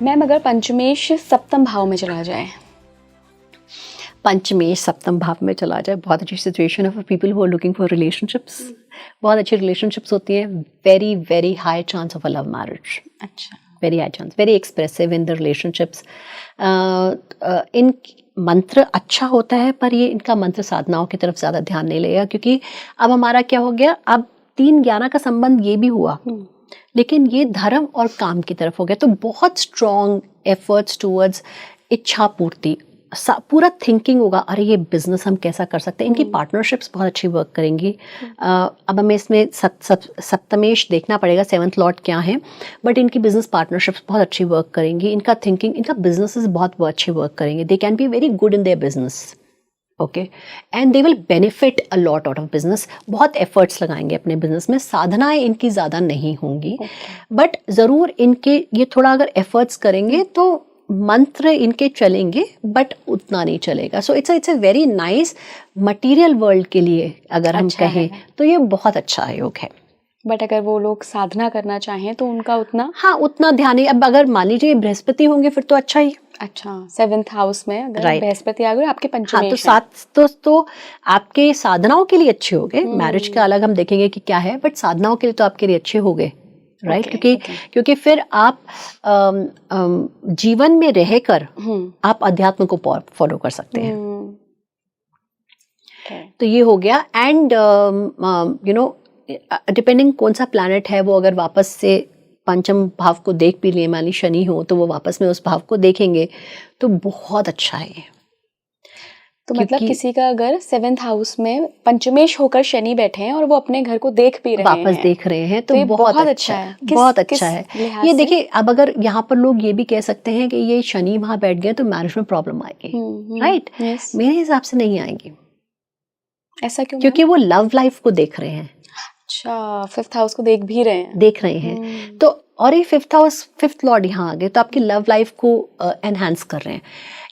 Ma'am अगर पंचमेश सप्तम भाव में चला जाए, पंचमेश सप्तम भाव में चला जाए, बहुत अच्छी सिचुएशन है for people who are looking for relationships. बहुत अच्छी रिलेशनशिप्स होती हैं, very very high chance of a love marriage. अच्छा, very high chance, very expressive in the relationships. इन मंत्र अच्छा होता है, पर ये इनका मंत्र साधनाओं की तरफ ज़्यादा ध्यान नहीं लेगा, क्योंकि अब हमारा क्या हो गया, अब 3-11 का संबंध ये भी हुआ, लेकिन ये धर्म और काम की तरफ हो गया। तो बहुत स्ट्रॉन्ग एफर्ट्स टूवर्ड्स इच्छा पूर्ति, पूरा थिंकिंग होगा, अरे ये बिजनेस हम कैसा कर सकते हैं। इनकी पार्टनरशिप्स बहुत अच्छी वर्क करेंगी। अब हमें इसमें सप्तमेश देखना पड़ेगा, 7th लॉर्ड क्या है, बट इनकी बिजनेस पार्टनरशिप्स बहुत अच्छी वर्क करेंगी। इनका थिंकिंग, इनका बिजनेसेस बहुत अच्छे वर्क करेंगे। They can be very good in their business, okay, and they will benefit a lot out of business. बहुत एफर्ट्स लगाएंगे अपने बिजनेस में, साधनाएं इनकी ज़्यादा नहीं होंगी, बट ज़रूर इनके ये थोड़ा अगर एफर्ट्स करेंगे तो मंत्र इनके चलेंगे, बट उतना नहीं चलेगा। So it's a very nice material world के लिए अगर हम कहें तो ये बहुत अच्छा योग है। बट अगर वो लोग साधना करना चाहें तो उनका उतना, हाँ, उतना ध्यान नहीं। अब अगर मान लीजिए बृहस्पति होंगे फिर तो अच्छा ही। अच्छा, 7th हाउस में अगर बृहस्पति आ गए आपके पंचमेश, हाँ, तो 7 तो आपके साधनाओं के लिए अच्छे हो गए। मैरिज का अलग हम देखेंगे कि क्या है, बट साधनाओं के लिए तो आपके लिए अच्छे हो गए, राइट? क्योंकि फिर आप जीवन में रहकर आप अध्यात्म को फॉलो कर सकते हैं। तो ये हो गया। एंड यू नो, डिपेंडिंग कौन सा प्लैनेट है वो, अगर वापस से पंचम भाव को देख भी लिए, मान ली शनि हो, तो वो वापस में उस भाव को देखेंगे तो बहुत अच्छा है। तो मतलब किसी का अगर 7th हाउस में पंचमेश होकर शनि बैठे हैं और वो अपने घर को देख भी रहे हैं, वापस देख रहे हैं, तो बहुत अच्छा है। बहुत अच्छा है ये। देखिए, अब अगर यहाँ पर लोग ये भी कह सकते हैं कि ये शनि वहां बैठ गए तो मैरिज में प्रॉब्लम आएगी, राइट? मेरे हिसाब से नहीं आएगी। ऐसा क्यों? क्योंकि वो लव लाइफ को देख रहे हैं। अच्छा, 5th हाउस को देख भी रहे हैं। तो और ये 5th हाउस, 5th लॉर्ड यहाँ आ गए तो आपकी लव लाइफ को एनहांस कर रहे हैं।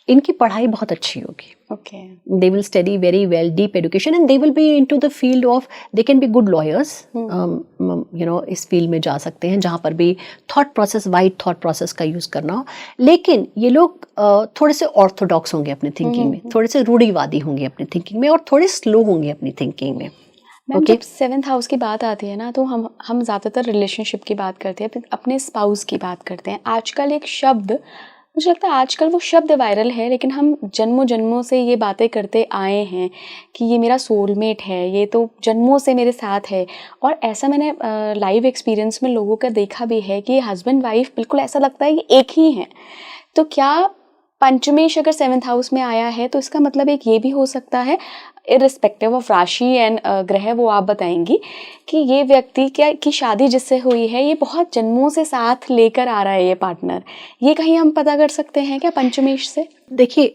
इनकी पढ़ाई बहुत अच्छी होगी। Okay. They will study very well, deep education, and they will be into the field of, they can be good lawyers. You know, इस फील्ड में जा सकते हैं जहाँ पर भी thought process, wide thought process का यूज़ करना हो। लेकिन ये लोग थोड़े से ऑर्थोडॉक्स होंगे अपनी थिंकिंग में, थोड़े से रूढ़िवादी होंगे अपनी थिंकिंग में, और थोड़े स्लो होंगे अपनी थिंकिंग में। मैम, जब 7th हाउस की बात आती है ना, तो हम ज़्यादातर रिलेशनशिप की बात करते हैं, अपने स्पाउस की बात करते हैं। आजकल एक शब्द, मुझे लगता है आजकल वो शब्द वायरल है, लेकिन हम जन्मों जन्मों से ये बातें करते आए हैं कि ये मेरा सोलमेट है, ये तो जन्मों से मेरे साथ है। और ऐसा मैंने लाइव एक्सपीरियंस में लोगों का देखा भी है कि हस्बैंड वाइफ बिल्कुल ऐसा लगता है कि एक ही हैं। तो क्या पंचमेश अगर 7th हाउस में आया है तो इसका मतलब एक ये भी हो सकता है, इररिस्पेक्टिव ऑफ राशि एंड ग्रह, वो आप बताएंगी कि ये व्यक्ति क्या की शादी जिससे हुई है, ये बहुत जन्मों से साथ लेकर आ रहा है ये पार्टनर, ये कहीं हम पता कर सकते हैं क्या पंचमेश से? देखिए,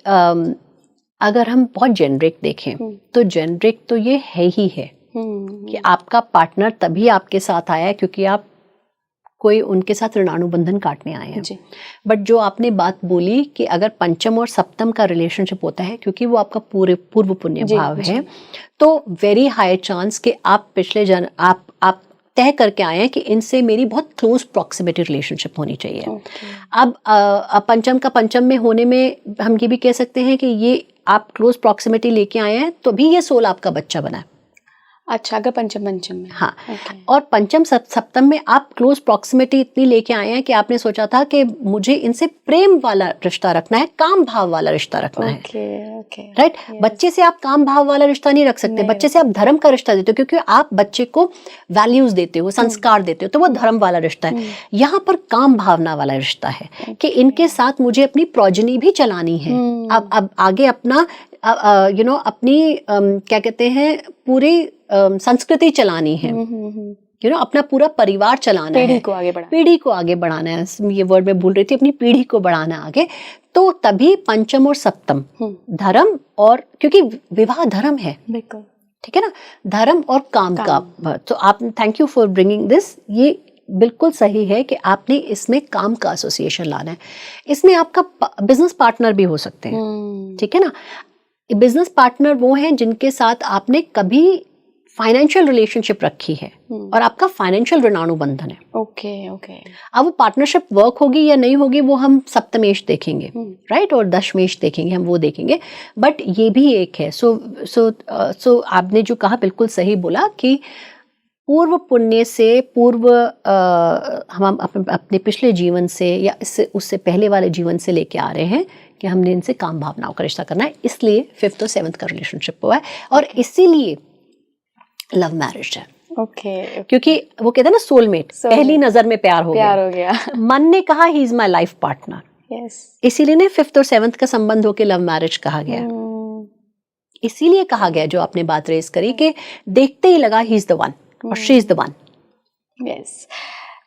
अगर हम बहुत जेनरिक देखें तो जेनरिक तो ये है ही है कि आपका पार्टनर तभी आपके साथ आया है क्योंकि आप कोई उनके साथ ऋणानुबंधन काटने आए हैं। बट जो आपने बात बोली कि अगर पंचम और सप्तम का रिलेशनशिप होता है, क्योंकि वो आपका पूर्व पुण्य भाव है, तो वेरी हाई चांस कि आप पिछले जन्म आप तय करके आए हैं कि इनसे मेरी बहुत क्लोज प्रॉक्सिमिटी रिलेशनशिप होनी चाहिए। अब पंचम का पंचम में होने में हम ये भी कह सकते हैं कि ये आप क्लोज प्रॉक्सिमिटी लेके आए हैं, तो भी ये सोल आपका बच्चा बना है। अच्छा, अगर पंचम में, हाँ, और पंचम सप्तम में आप क्लोज प्रॉक्सिमिटी इतनी लेके आए हैं कि आपने सोचा था कि मुझे इनसे प्रेम वाला रिश्ता रखना है, काम भाव वाला रिश्ता रखना है, राइट? बच्चे से आप काम भाव वाला रिश्ता नहीं रख सकते, बच्चे से आप धर्म का रिश्ता देते हो, क्योंकि आप बच्चे को वैल्यूज देते हो, संस्कार देते हो, तो वो धर्म वाला रिश्ता है। यहाँ पर काम भावना वाला रिश्ता है कि इनके साथ मुझे अपनी प्रोजनी भी चलानी है। अब आगे अपना यू नो अपनी क्या कहते हैं, पूरी संस्कृति चलानी है, यू नो अपना पूरा परिवार चलाना है, पीढ़ी को आगे बढ़ाना है। ये वर्ड मैं भूल रही थी, अपनी पीढ़ी को बढ़ाना आगे। तो तभी पंचम और सप्तम धर्म, और क्योंकि विवाह धर्म है, ठीक है ना, धर्म और काम का। तो आप, thank you for bringing this, ये बिल्कुल सही है कि आपने इसमें काम का एसोसिएशन लाना है। इसमें आपका बिजनेस पार्टनर भी हो सकते हैं, ठीक है ना। बिजनेस पार्टनर वो हैं जिनके साथ आपने कभी फाइनेंशियल रिलेशनशिप रखी है और आपका फाइनेंशियल ऋणानुबंधन है, ओके ओके, अब वो पार्टनरशिप वर्क होगी या नहीं होगी वो हम सप्तमेश देखेंगे, राइट, और दशमेश देखेंगे, हम वो देखेंगे, बट ये भी एक है। सो आपने जो कहा बिल्कुल सही बोला कि पूर्व पुण्य से, पूर्व हम अपने पिछले जीवन से या इससे उससे पहले वाले जीवन से लेके आ रहे हैं कि हमने इनसे काम भावनाओं का रिश्ता करना है, इसलिए 5th और 7th का रिलेशनशिप हुआ है और इसीलिए लव मैरिज है। ओके, क्योंकि वो कहते हैं ना सोलमेट, पहली नजर में प्यार हो गया। मन ने कहा he is my life partner, yes, इसीलिए ने 5th और 7th का संबंध होके लव मैरिज कहा गया। इसीलिए कहा गया जो आपने बात रेज करी कि देखते ही लगा ही इज द वन और she is the one. Yes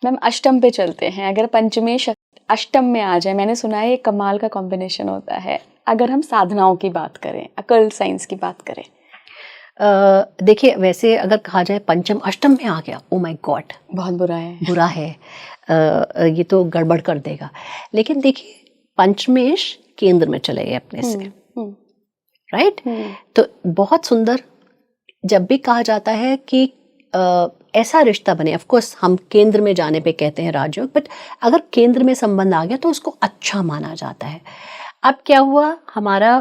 ma'am, अष्टम पे चलते हैं। अगर पंचमेश अष्टम में आ जाए, मैंने सुना है ये कमाल का कॉम्बिनेशन होता है। अगर हम साधनाओं की बात करें, अकल्ट साइंस की बात करें, देखिए वैसे अगर कहा जाए पंचम अष्टम में आ गया, ओ माय गॉड, बहुत बुरा है, बुरा है, ये तो गड़बड़ कर देगा। लेकिन देखिए पंचमेश केंद्र में चले गए अपने से, राइट, तो बहुत सुंदर। जब भी कहा जाता है कि ऐसा रिश्ता बने, ऑफ कोर्स हम केंद्र में जाने पे कहते हैं राजयोग, बट अगर केंद्र में संबंध आ गया तो उसको अच्छा माना जाता है। अब क्या हुआ, हमारा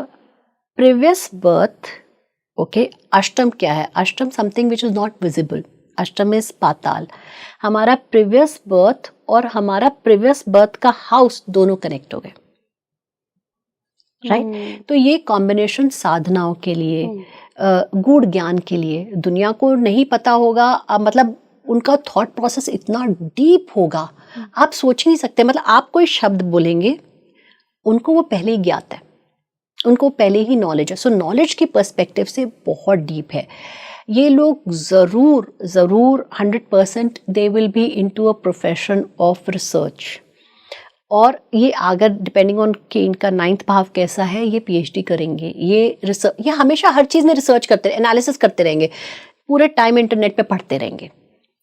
प्रीवियस बर्थ, ओके, अष्टम क्या है, अष्टम something which is not visible, अष्टम इज पाताल। हमारा प्रीवियस बर्थ और हमारा प्रीवियस बर्थ का हाउस दोनों कनेक्ट हो गए, राइट। तो ये कॉम्बिनेशन साधनाओं के लिए, गूढ़ ज्ञान के लिए, दुनिया को नहीं पता होगा, मतलब उनका थॉट प्रोसेस इतना डीप होगा, आप सोच ही नहीं सकते। मतलब आप कोई शब्द बोलेंगे, उनको वो पहले ही ज्ञात है, उनको पहले ही नॉलेज है। सो नॉलेज की पर्सपेक्टिव से बहुत डीप है। ये लोग ज़रूर 100% they will be into a profession of research, और ये अगर डिपेंडिंग ऑन कि इनका 9th भाव कैसा है, ये PhD करेंगे, ये रिसर्च, ये हमेशा हर चीज़ में रिसर्च करते, एनालिसिस करते रहेंगे, पूरे टाइम इंटरनेट पे पढ़ते रहेंगे,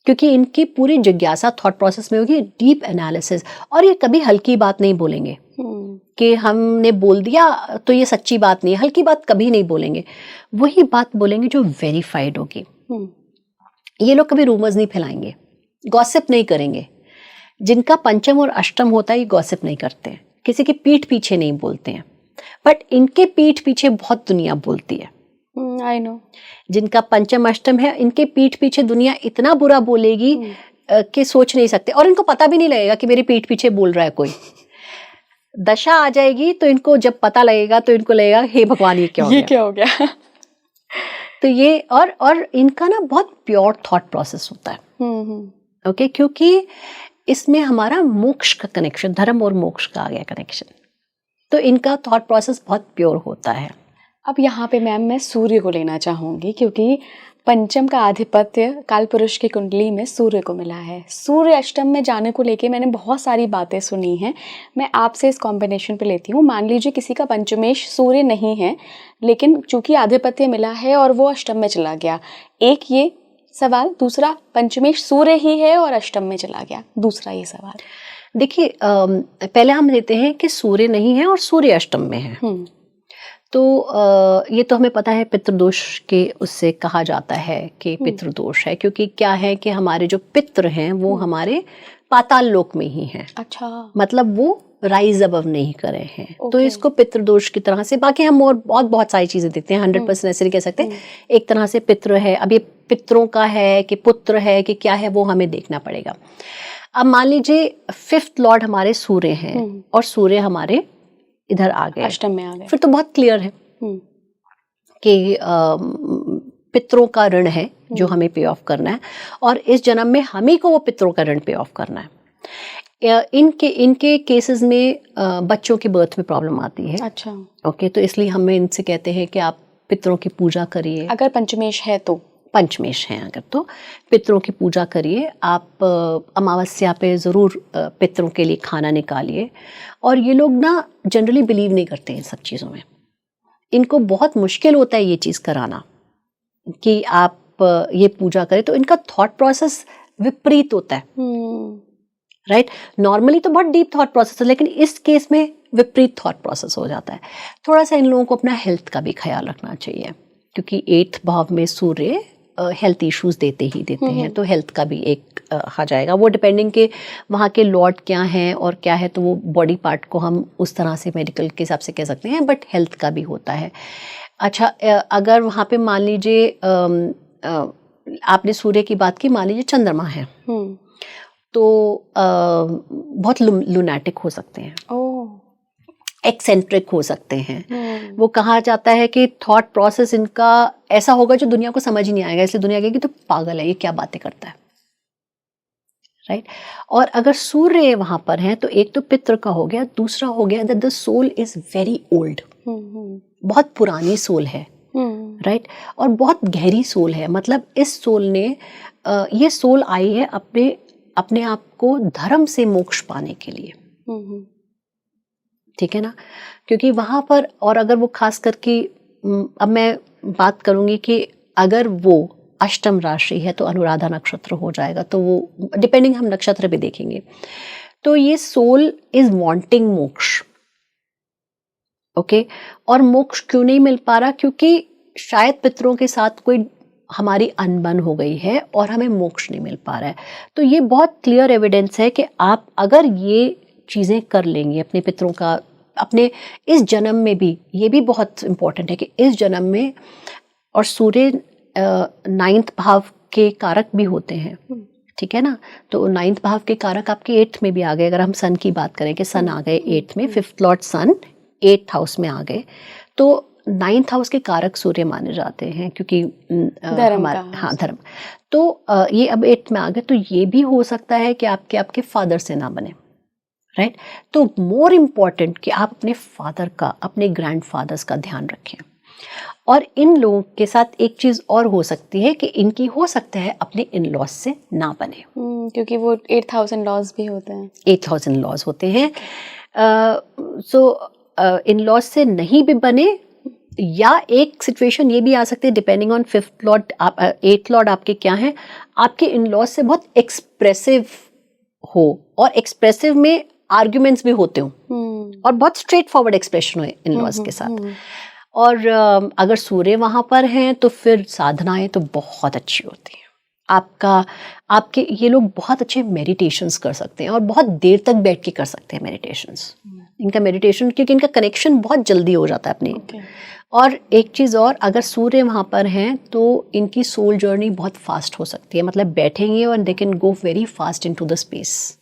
क्योंकि इनकी पूरी जिज्ञासा थॉट प्रोसेस में होगी, डीप एनालिसिस। और ये कभी हल्की बात नहीं बोलेंगे कि हमने बोल दिया तो ये सच्ची बात नहीं है, हल्की बात कभी नहीं बोलेंगे, वही बात बोलेंगे जो वेरीफाइड होगी। ये लोग कभी रूमर्स नहीं फैलाएंगे, गॉसिप नहीं करेंगे। जिनका पंचम और अष्टम होता है ये गॉसिप नहीं करते हैं, किसी की पीठ पीछे नहीं बोलते हैं, बट इनके पीठ पीछे बहुत दुनिया बोलती है। आई नो, जिनका पंचम अष्टम है, इनके पीठ पीछे दुनिया इतना बुरा बोलेगी कि सोच नहीं सकते, और इनको पता भी नहीं लगेगा कि मेरी पीठ पीछे बोल रहा है कोई। दशा आ जाएगी तो इनको जब पता लगेगा तो इनको लगेगा हे भगवान ये क्या हो गया। तो ये और इनका ना बहुत प्योर थॉट प्रोसेस होता है, ओके, क्योंकि इसमें हमारा मोक्ष का कनेक्शन, धर्म और मोक्ष का आ गया कनेक्शन, तो इनका थॉट प्रोसेस बहुत प्योर होता है। अब यहाँ पे मैम मैं सूर्य को लेना चाहूँगी, क्योंकि पंचम का आधिपत्य काल पुरुष की कुंडली में सूर्य को मिला है। सूर्य अष्टम में जाने को लेके मैंने बहुत सारी बातें सुनी हैं, मैं आपसे इस कॉम्बिनेशन पे लेती हूँ। मान लीजिए किसी का पंचमेश सूर्य नहीं है, लेकिन चूंकि आधिपत्य मिला है और वो अष्टम में चला गया, एक ये सवाल। दूसरा, पंचमेश सूर्य ही है और अष्टम में चला गया, दूसरा ये सवाल। देखिए पहले हम लेते हैं कि सूर्य नहीं है और सूर्य अष्टम में है, तो ये तो हमें पता है पितृदोष के उससे कहा जाता है कि पितृदोष है, क्योंकि क्या है कि हमारे जो पितृ हैं वो हमारे पाताल लोक में ही हैं। अच्छा, मतलब वो राइज अबव नहीं करे हैं, तो इसको पितृदोष की तरह से, बाकी हम और बहुत सारी चीजें देते हैं, 100% ऐसे नहीं कह सकते। एक तरह से पितृ है, अब ये पितरों का है कि पुत्र है कि क्या है वो हमें देखना पड़ेगा। अब मान लीजिए 5th लॉर्ड हमारे सूर्य हैं और सूर्य हमारे इधर आ गए, अष्टम में आ गए, फिर तो बहुत क्लियर है कि पितरों का ऋण है जो हमें पे ऑफ करना है, और इस जन्म में हम ही को वो पितरों का ऋण पे ऑफ करना है। इनके केसेस में बच्चों के बर्थ में प्रॉब्लम आती है। अच्छा, ओके, तो इसलिए हमें इनसे कहते हैं कि आप पितरों की पूजा करिए। अगर पंचमेश है तो, पंचमेश हैं अगर, तो पितरों की पूजा करिए। आप अमावस्या पे ज़रूर पितरों के लिए खाना निकालिए। और ये लोग ना जनरली बिलीव नहीं करते हैं सब चीज़ों में, इनको बहुत मुश्किल होता है ये चीज़ कराना कि आप ये पूजा करें, तो इनका थॉट प्रोसेस विपरीत होता है, राइट। नॉर्मली तो बहुत डीप थॉट प्रोसेस है, लेकिन इस केस में विपरीत थॉट प्रोसेस हो जाता है। थोड़ा सा इन लोगों को अपना हेल्थ का भी ख्याल रखना चाहिए, क्योंकि 8th भाव में सूर्य हेल्थ इश्यूज देते ही देते हैं, तो हेल्थ का भी एक आ जाएगा। वो डिपेंडिंग के वहाँ के लॉट क्या हैं और क्या है, तो वो बॉडी पार्ट को हम उस तरह से मेडिकल के हिसाब से कह सकते हैं, बट हेल्थ का भी होता है। अच्छा, अगर वहाँ पे मान लीजिए आपने सूर्य की बात की, मान लीजिए चंद्रमा है तो बहुत लुनैटिक हो सकते हैं, एक्सेंट्रिक हो सकते हैं। वो कहा जाता है कि थॉट प्रोसेस इनका ऐसा होगा जो दुनिया को समझ ही नहीं आएगा, इसलिए दुनिया कहेगी तो पागल है, ये क्या बातें करता है, राइट। और अगर सूर्य वहां पर है तो एक तो पितृ का हो गया, दूसरा हो गया that the soul is very old, बहुत पुरानी सोल है, राइट, और बहुत गहरी सोल है। मतलब इस सोल ने ये सोल आई है अपने आप को धर्म से मोक्ष पाने के लिए, ठीक है ना, क्योंकि वहां पर, और अगर वो खास करके अब मैं बात करूंगी कि अगर वो अष्टम राशि है तो अनुराधा नक्षत्र हो जाएगा, तो वो डिपेंडिंग, हम नक्षत्र भी देखेंगे। तो ये सोल इज वांटिंग मोक्ष, ओके। और मोक्ष क्यों नहीं मिल पा रहा? क्योंकि शायद पितरों के साथ कोई हमारी अनबन हो गई है और हमें मोक्ष नहीं मिल पा रहा है। तो ये बहुत क्लियर एविडेंस है कि आप अगर ये चीज़ें कर लेंगे अपने पितरों का, अपने इस जन्म में भी, ये भी बहुत इम्पोर्टेंट है कि इस जन्म में, और सूर्य 9th भाव के कारक भी होते हैं, ठीक है ना, तो 9th भाव के कारक आपके 8th में भी आ गए। अगर हम सन की बात करें कि सन आ गए 8th में, 5th लॉर्ड सन 8th हाउस में आ गए, तो 9th हाउस के कारक सूर्य माने जाते हैं, क्योंकि हमारा, हाँ, धर्म। तो ये अब 8th में आ गए, तो ये भी हो सकता है कि आपके फादर से ना बने, राइट। तो मोर इम्पॉर्टेंट कि आप अपने फादर का, अपने ग्रैंडफादर्स का ध्यान रखें। और इन लोगों के साथ एक चीज़ और हो सकती है कि इनकी हो सकता है अपने इन लॉज से ना बने, क्योंकि वो 8000 लॉज भी होते हैं, 8000 लॉज होते हैं। सो इन लॉज से नहीं भी बने, या एक सिचुएशन ये भी आ सकती है depending on 5th Lord, 8th Lord आपके क्या हैं, आपके इन लॉज से बहुत एक्सप्रेसिव हो, और एक्सप्रेसिव में आर्ग्यूमेंट्स भी होते हो, और बहुत स्ट्रेट फॉरवर्ड एक्सप्रेशन हो इन लॉज के साथ। और अगर सूर्य वहां पर हैं तो फिर साधनाएं तो बहुत अच्छी होती हैं। आपके ये लोग बहुत अच्छे मेडिटेशंस कर सकते हैं, और बहुत देर तक बैठ के कर सकते हैं मेडिटेशंस। इनका मेडिटेशन, क्योंकि इनका कनेक्शन बहुत जल्दी हो जाता है अपने। और एक चीज़ और, अगर सूर्य वहाँ पर हैं तो इनकी सोल जर्नी बहुत फास्ट हो सकती है, मतलब बैठेंगे और they can go very fast into the space.